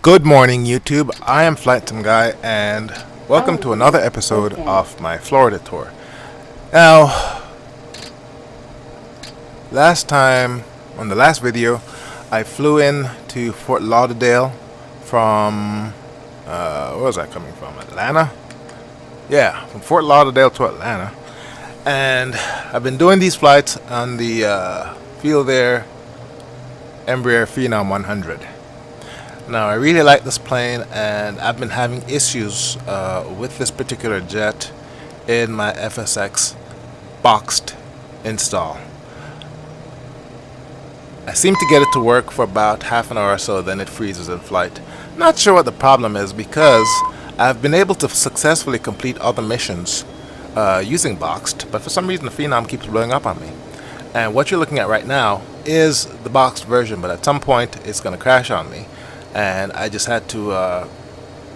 Good morning, YouTube. I am Flightsimguy, and welcome to another episode of my Florida tour. Now, last time, on the last video, I flew in to Fort Lauderdale from, where was I coming from? Atlanta? Yeah, from Fort Lauderdale to Atlanta. And I've been doing these flights on the Feelthere Embraer Phenom 100. Now, I really like this plane, and I've been having issues with this particular jet in my FSX boxed install. I seem to get it to work for about half an hour or so, then it freezes in flight. Not sure what the problem is, because I've been able to successfully complete other missions using boxed, but for some reason the Phenom keeps blowing up on me. And what you're looking at right now is the boxed version, but at some point it's going to crash on me. And I just had to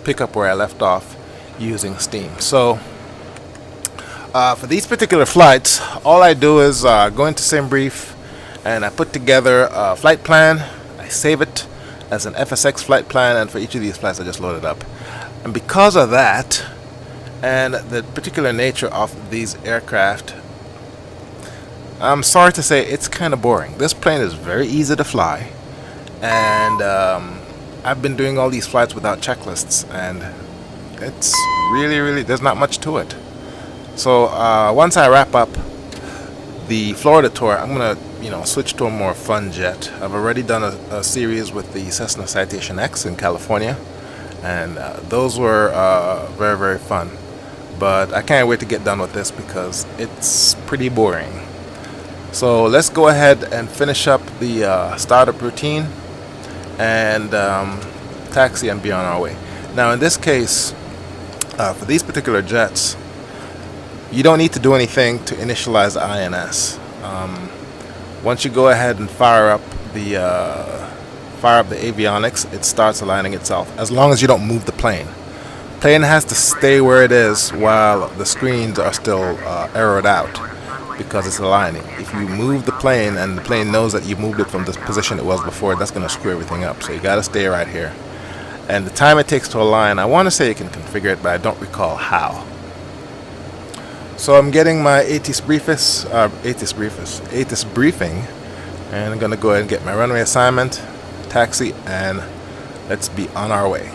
pick up where I left off using Steam. So for these particular flights, all I do is go into SimBrief, and I put together a flight plan. I save it as an FSX flight plan, and for each of these flights I just load it up. And because of that, and the particular nature of these aircraft, I'm sorry to say it's kind of boring. This plane is very easy to fly, and I've been doing all these flights without checklists, and it's really, there's not much to it. So once I wrap up the Florida tour, I'm gonna switch to a more fun jet. I've already done a series with the Cessna Citation X in California, and those were very fun. But I can't wait to get done with this because it's pretty boring. So let's go ahead and finish up the startup routine and taxi and be on our way. Now in this case, for these particular jets, you don't need to do anything to initialize the INS. Once you go ahead and fire up the avionics, it starts aligning itself, as long as you don't move the plane. Plane has to stay where it is while the screens are still arrowed out, because it's aligning. If you move the plane and the plane knows that you moved it from the position it was before, that's going to screw everything up. So you got to stay right here. And the time it takes to align, I want to say you can configure it, but I don't recall how. So I'm getting my ATIS briefing, and I'm going to go ahead and get my runway assignment, taxi, and let's be on our way.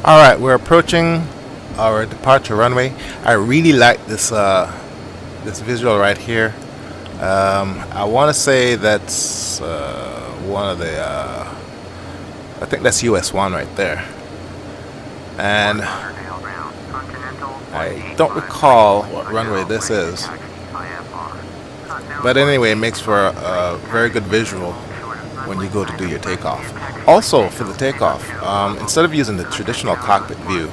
Alright, we're approaching our departure runway. I really like this this visual right here. I want to say that's one of the I think that's US1 right there, and I don't recall what runway this is, but anyway, it makes for a very good visual when you go to do your takeoff. Also, for the takeoff, instead of using the traditional cockpit view,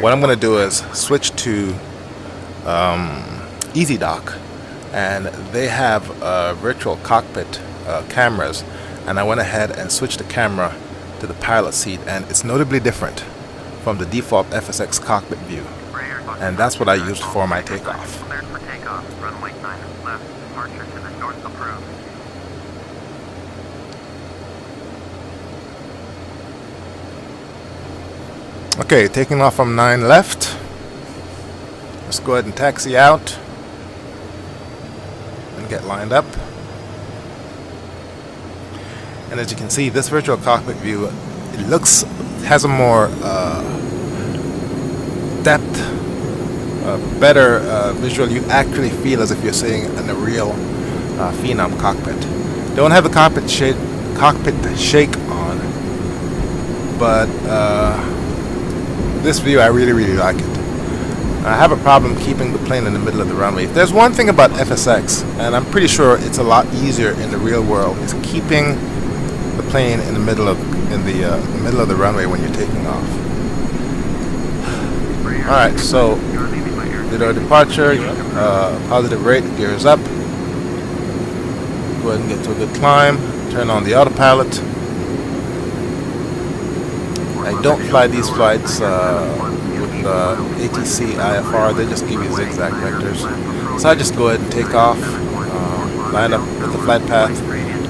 what I'm going to do is switch to Easy Dock, and they have virtual cockpit cameras, and I went ahead and switched the camera to the pilot seat, and it's notably different from the default FSX cockpit view, and that's what I used for my takeoff. Okay, taking off from 9 left. Let's go ahead and taxi out and get lined up. And as you can see, this virtual cockpit view, has a more depth, better visual. You actually feel as if you're sitting in a real Phenom cockpit. Don't have the cockpit shake on, but this view, I really like it. I have a problem keeping the plane in the middle of the runway. If there's one thing about FSX, and I'm pretty sure it's a lot easier in the real world, is keeping the plane in the middle of the runway when you're taking off. All right, so did our departure, positive rate, gears up. Go ahead and get to a good climb. Turn on the autopilot. I don't fly these flights with ATC IFR. They just give you zigzag vectors. So I just go ahead and take off, line up with the flight path,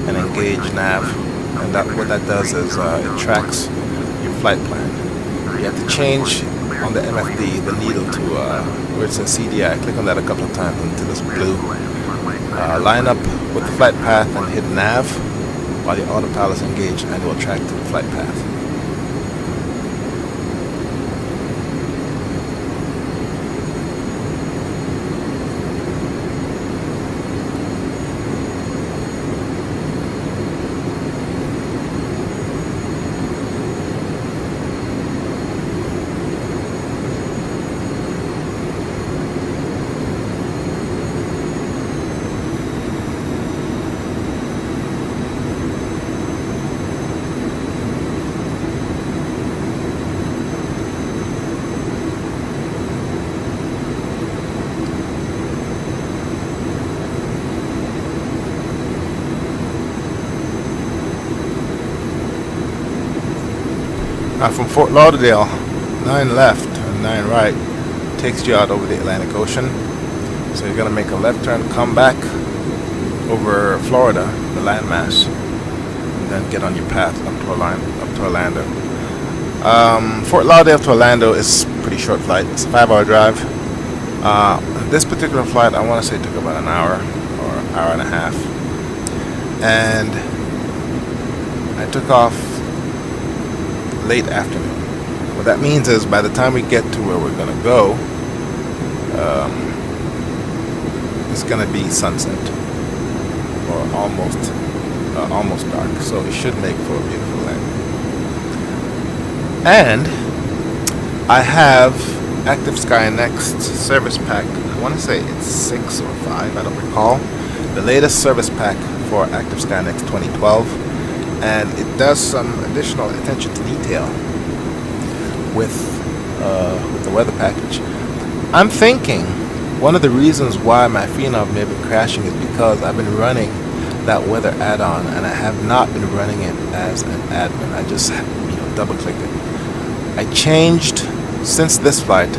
and engage nav. And what that does is it tracks your flight plan. You have to change on the MFD the needle to where it says CDI. Click on that a couple of times until it's blue. Line up with the flight path and hit nav while your autopilot is engaged, and it will track to the flight path. From Fort Lauderdale, 9 left and 9 right takes you out over the Atlantic Ocean. So you're going to make a left turn, come back over Florida, the landmass, and then get on your path up to Orlando. Fort Lauderdale to Orlando is a pretty short flight. It's a 5-hour drive. This particular flight, I want to say, took about an hour or an hour and a half. And I took off late afternoon. What that means is by the time we get to where we're going to go, it's going to be sunset or almost dark, so it should make for a beautiful landing. And I have Active Sky Next service pack. I want to say it's 6 or 5, I don't recall. The latest service pack for Active Sky Next 2012. And it does some additional attention to detail with the weather package. I'm thinking one of the reasons why my Phenom may be crashing is because I've been running that weather add-on, and I have not been running it as an admin. I just double-click it. I changed, since this flight,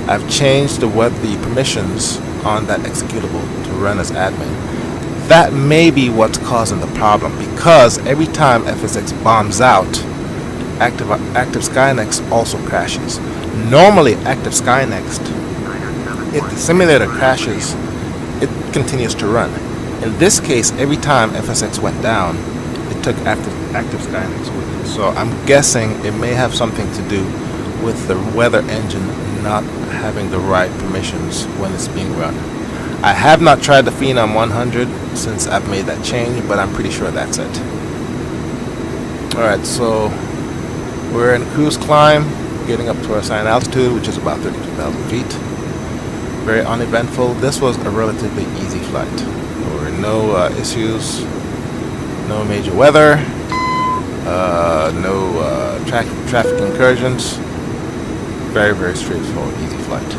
I've changed the permissions on that executable to run as admin. That may be what's causing the problem, because every time FSX bombs out, Active Skynext also crashes. Normally, Active Skynext, if the simulator crashes, it continues to run. In this case, every time FSX went down, it took Active Skynext with it. So I'm guessing it may have something to do with the weather engine not having the right permissions when it's being run. I have not tried the Phenom 100 since I've made that change, but I'm pretty sure that's it. Alright, so we're in cruise climb, getting up to our assigned altitude, which is about 32,000 feet. Very uneventful. This was a relatively easy flight. There were no issues, no major weather, no traffic incursions. Very straightforward, easy flight.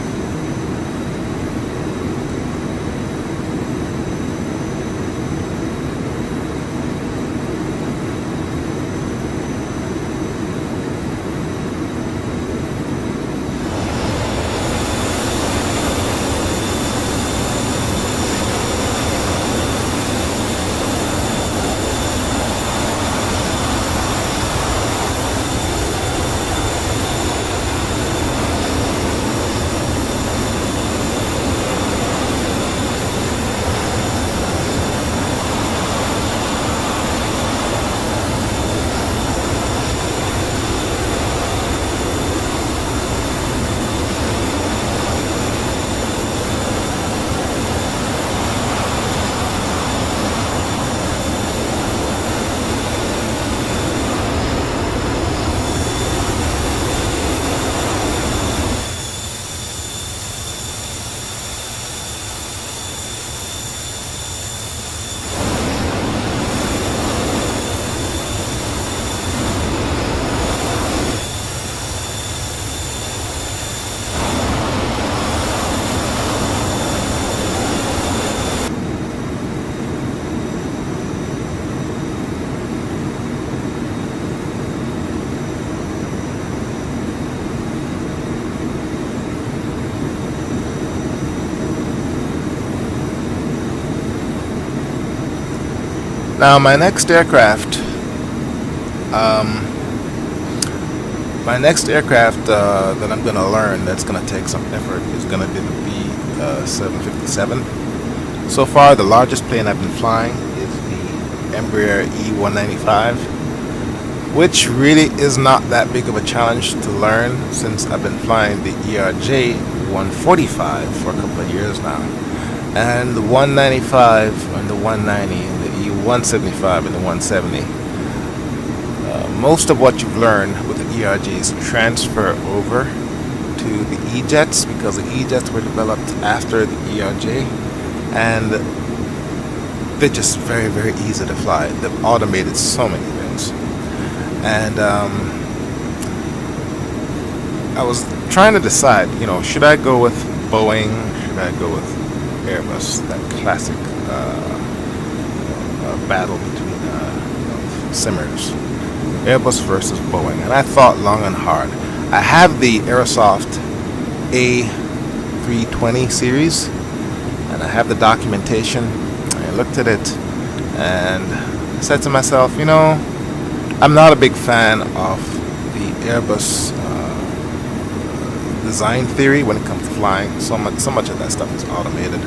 Now my next aircraft that I'm going to learn that's going to take some effort is going to be the B-757. So far, the largest plane I've been flying is the Embraer E195, which really is not that big of a challenge to learn since I've been flying the ERJ 145 for a couple of years now. And the 195 and the 190 and the E175 and the 170. Most of what you've learned with the ERJs transfer over to the E-jets because the E-jets were developed after the ERJ, and they're just very, very easy to fly. They've automated so many things. And I was trying to decide, should I go with Boeing? Should I go with Airbus? That classic battle between simmers. Airbus versus Boeing. And I thought long and hard. I have the Aerosoft A320 series, and I have the documentation. I looked at it and said to myself, I'm not a big fan of the Airbus design theory when it comes to flying. So much of that stuff is automated.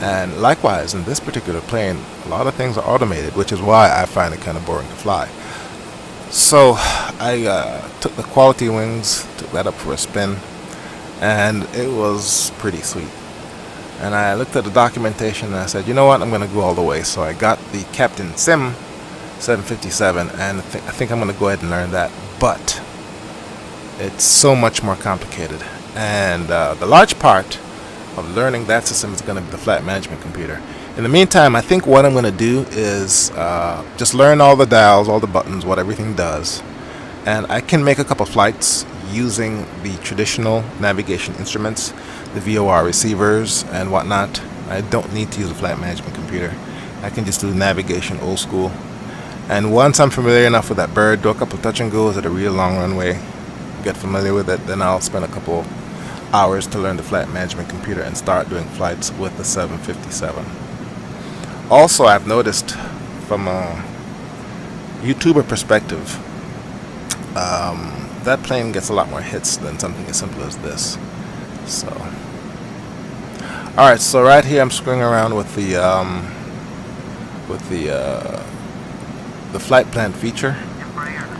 And likewise, in this particular plane, a lot of things are automated, which is why I find it kind of boring to fly. So I took the quality wings, took that up for a spin, and it was pretty sweet. And I looked at the documentation and I said, you know what, I'm going to go all the way. So I got the Captain Sim 757, and I think I'm going to go ahead and learn that. But it's so much more complicated. And the large part of learning that system is going to be the flight management computer. In the meantime, I think what I'm going to do is just learn all the dials, all the buttons, what everything does. And I can make a couple flights using the traditional navigation instruments, the VOR receivers and whatnot. I don't need to use a flight management computer. I can just do navigation old school. And once I'm familiar enough with that bird, do a couple touch and goes at a real long runway, get familiar with it, then I'll spend a couple hours to learn the flight management computer and start doing flights with the 757. Also, I've noticed from a YouTuber perspective, that plane gets a lot more hits than something as simple as this. So, all right. So right here, I'm screwing around with the flight plan feature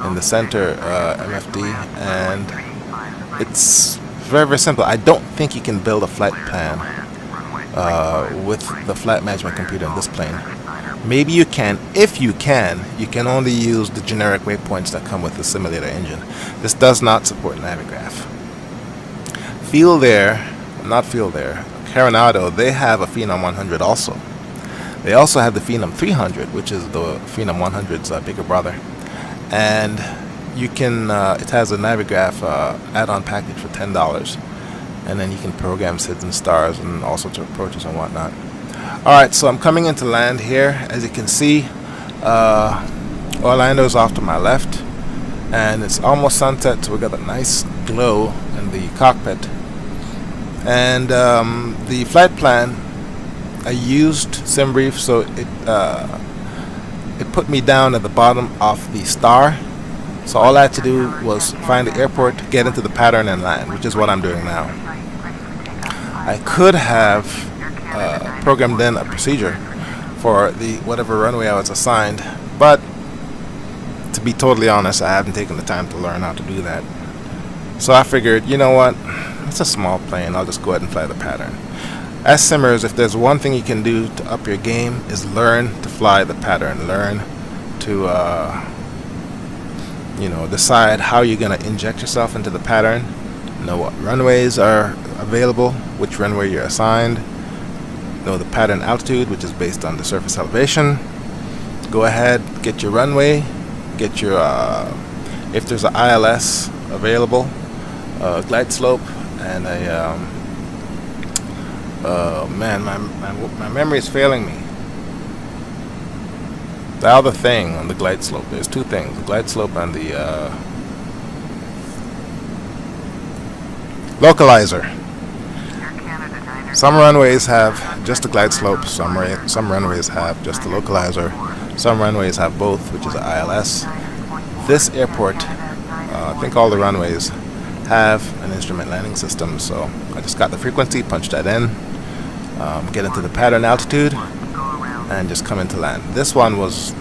in the center MFD, and it's very, very simple. I don't think you can build a flight plan with the flight management computer in this plane. Maybe you can. If you can only use the generic waypoints that come with the simulator engine. This does not support Navigraph. Feelthere, Coronado, they have a Phenom 100 also. They also have the Phenom 300, which is the Phenom 100's bigger brother. And you can, it has a Navigraph add-on package for $10. And then you can program SIDS and stars and all sorts of approaches and whatnot. Alright, so I'm coming into land here. As you can see, Orlando is off to my left. And it's almost sunset, so we got a nice glow in the cockpit. And the flight plan, I used SimBrief, so it put me down at the bottom of the star. So all I had to do was find the airport, get into the pattern, and land, which is what I'm doing now. I could have programmed in a procedure for the whatever runway I was assigned, but to be totally honest, I haven't taken the time to learn how to do that. So I figured, you know what, it's a small plane, I'll just go ahead and fly the pattern. As simmers, if there's one thing you can do to up your game, is learn to fly the pattern. Learn to decide how you're going to inject yourself into the pattern, know what runways are available, which runway you're assigned, know the pattern altitude, which is based on the surface elevation. Go ahead, get your runway, get your if there's an ILS available, glide slope, and a man, my memory is failing me. The other thing on the glide slope, there's two things: the glide slope and the localizer. Some runways have just a glide slope, some runways have just a localizer. Some runways have both, which is an ILS. This airport, I think all the runways have an instrument landing system, so I just got the frequency, punched that in, get into the pattern altitude, and just come into land. This one was,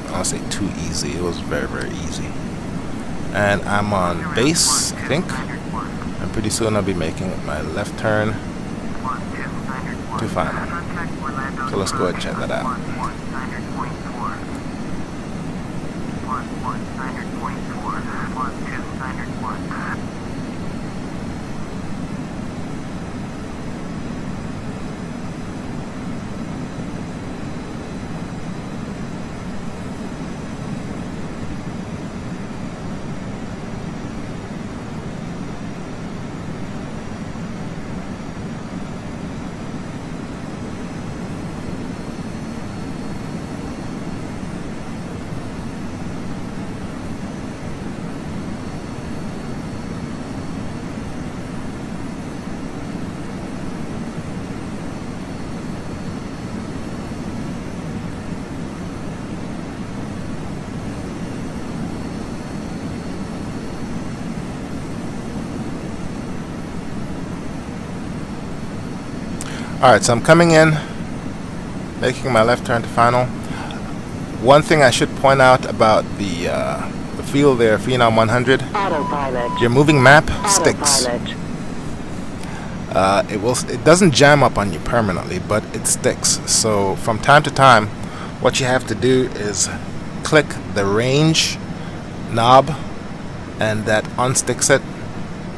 I don't say too easy, it was very, very easy. And I'm on base, I think, and pretty soon I'll be making my left turn to final. So let's go ahead and check that out. Alright, so I'm coming in, making my left turn to final. One thing I should point out about the Feelthere Phenom 100, Autopilot. your moving map sticks. It doesn't jam up on you permanently, but it sticks. So from time to time, what you have to do is click the range knob, and that unsticks it.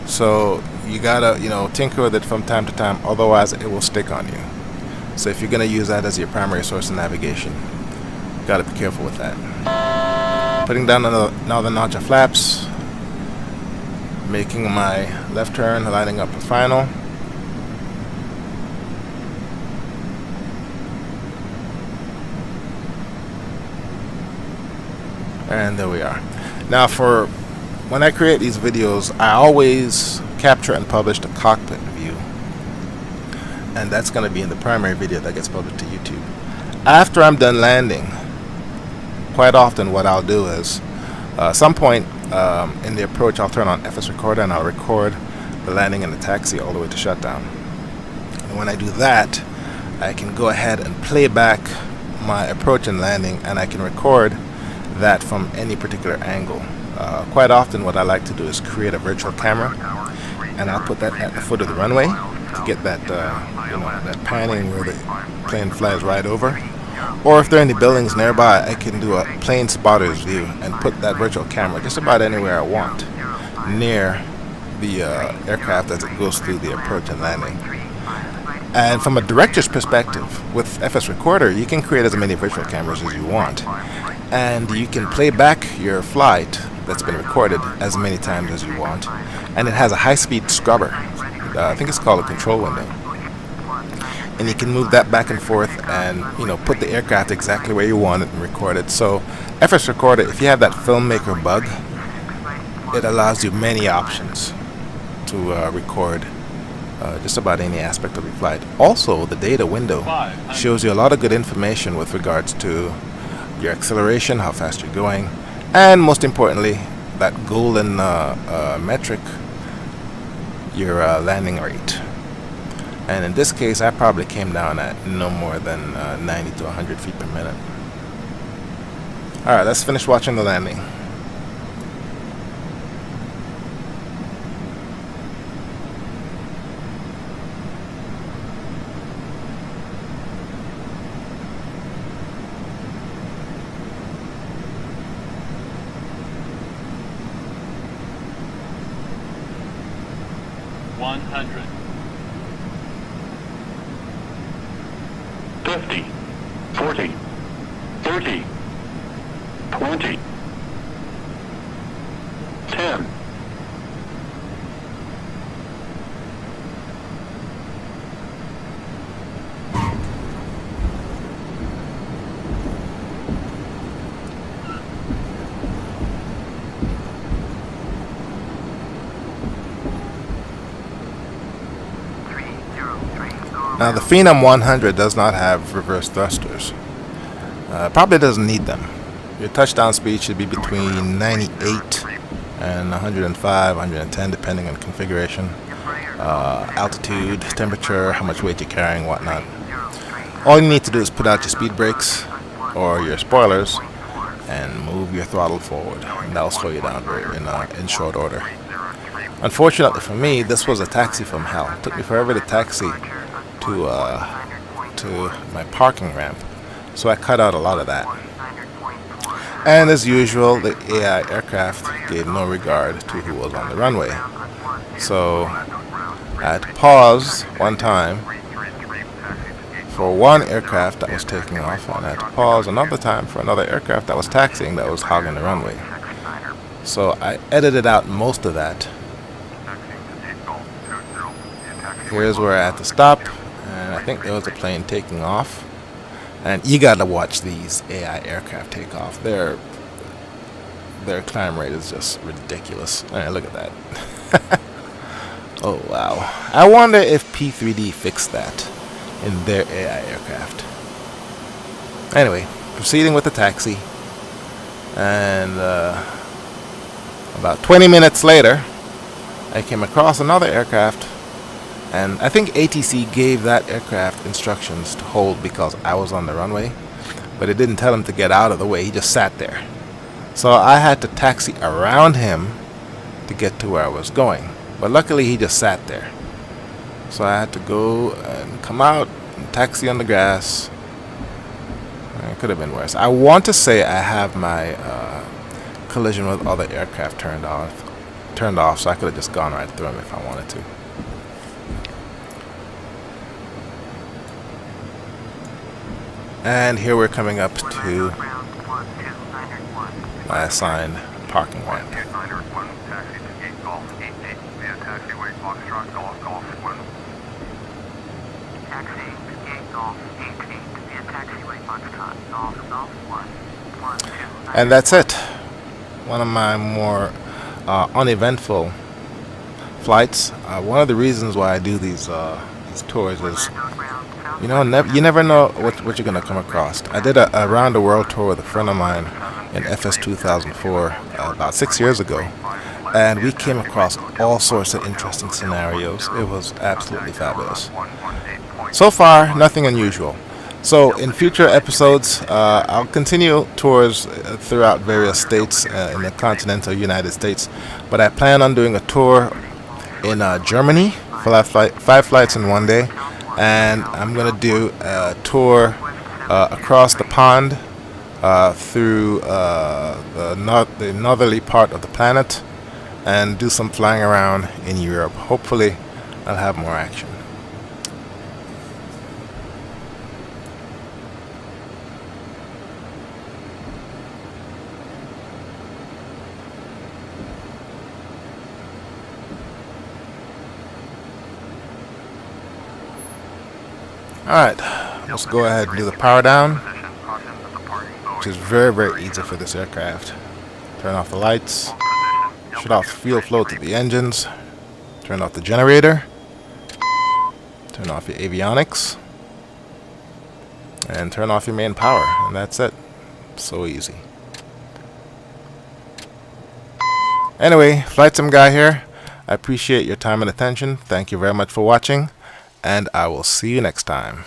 So you gotta, tinker with it from time to time, otherwise it will stick on you. So if you're gonna use that as your primary source of navigation, you gotta be careful with that. Putting down another notch of flaps, making my left turn, lining up for final. And there we are. Now for when I create these videos, I always capture and publish the cockpit view, and that's going to be in the primary video that gets published to YouTube. After I'm done landing, quite often what I'll do is some point in the approach I'll turn on FS recorder and I'll record the landing and the taxi all the way to shutdown. And when I do that, I can go ahead and play back my approach and landing, and I can record that from any particular angle. Quite often what I like to do is create a virtual camera, and I'll put that at the foot of the runway to get that that panning where the plane flies right over. Or if there are any buildings nearby, I can do a plane spotter's view and put that virtual camera just about anywhere I want near the aircraft as it goes through the approach and landing. And from a director's perspective, with FS Recorder, you can create as many virtual cameras as you want, and you can play back your flight that's been recorded as many times as you want. And it has a high-speed scrubber. I think it's called a control window. And you can move that back and forth and put the aircraft exactly where you want it and record it. So FS Recorder, if you have that filmmaker bug, it allows you many options to record just about any aspect of your flight. Also, the data window shows you a lot of good information with regards to your acceleration, how fast you're going, and most importantly, that golden metric, your landing rate. And in this case, I probably came down at no more than 90 to 100 feet per minute. Alright, let's finish watching the landing. One 50, 40, 30, 20, 10. Now the Phenom 100 does not have reverse thrusters. Probably doesn't need them. Your touchdown speed should be between 98 and 105, 110, depending on configuration, altitude, temperature, how much weight you're carrying, whatnot. All you need to do is put out your speed brakes or your spoilers and move your throttle forward, and that'll slow you down in short order. Unfortunately for me, this was a taxi from hell. It took me forever to taxi to my parking ramp, so I cut out a lot of that. And as usual, the AI aircraft gave no regard to who was on the runway. So I had to pause one time for one aircraft that was taking off, and I had to pause another time for another aircraft that was taxiing that was hogging the runway. So I edited out most of that. Here's where I had to stop, and I think there was a plane taking off. And you gotta watch these AI aircraft take off. Their climb rate is just ridiculous. Alright, look at that. Oh wow. I wonder if P3D fixed that in their AI aircraft. Anyway, proceeding with the taxi. And about 20 minutes later, I came across another aircraft. And I think ATC gave that aircraft instructions to hold because I was on the runway, but it didn't tell him to get out of the way. He just sat there. So I had to taxi around him to get to where I was going. But luckily he just sat there. So I had to go and come out and taxi on the grass. It could have been worse. I want to say I have my collision with other aircraft turned off, so I could have just gone right through him if I wanted to. And here we're coming up to my assigned parking ramp. And that's it. One of my more uneventful flights. One of the reasons why I do these tours is, you never know what you're gonna come across. I did a round the world tour with a friend of mine in FS 2004 about 6 years ago, and we came across all sorts of interesting scenarios. It was absolutely fabulous. So far, nothing unusual. So in future episodes, I'll continue tours throughout various states in the continental United States, but I plan on doing a tour in Germany, 5 flights in one day. And I'm going to do a tour across the pond through the northerly part of the planet and do some flying around in Europe. Hopefully, I'll have more action. Alright, let's go ahead and do the power down, which is very, very easy for this aircraft. Turn off the lights, shut off fuel flow to the engines, turn off the generator, turn off your avionics, and turn off your main power, and that's it. So easy. Anyway, Flightsimguy here. I appreciate your time and attention. Thank you very much for watching, and I will see you next time.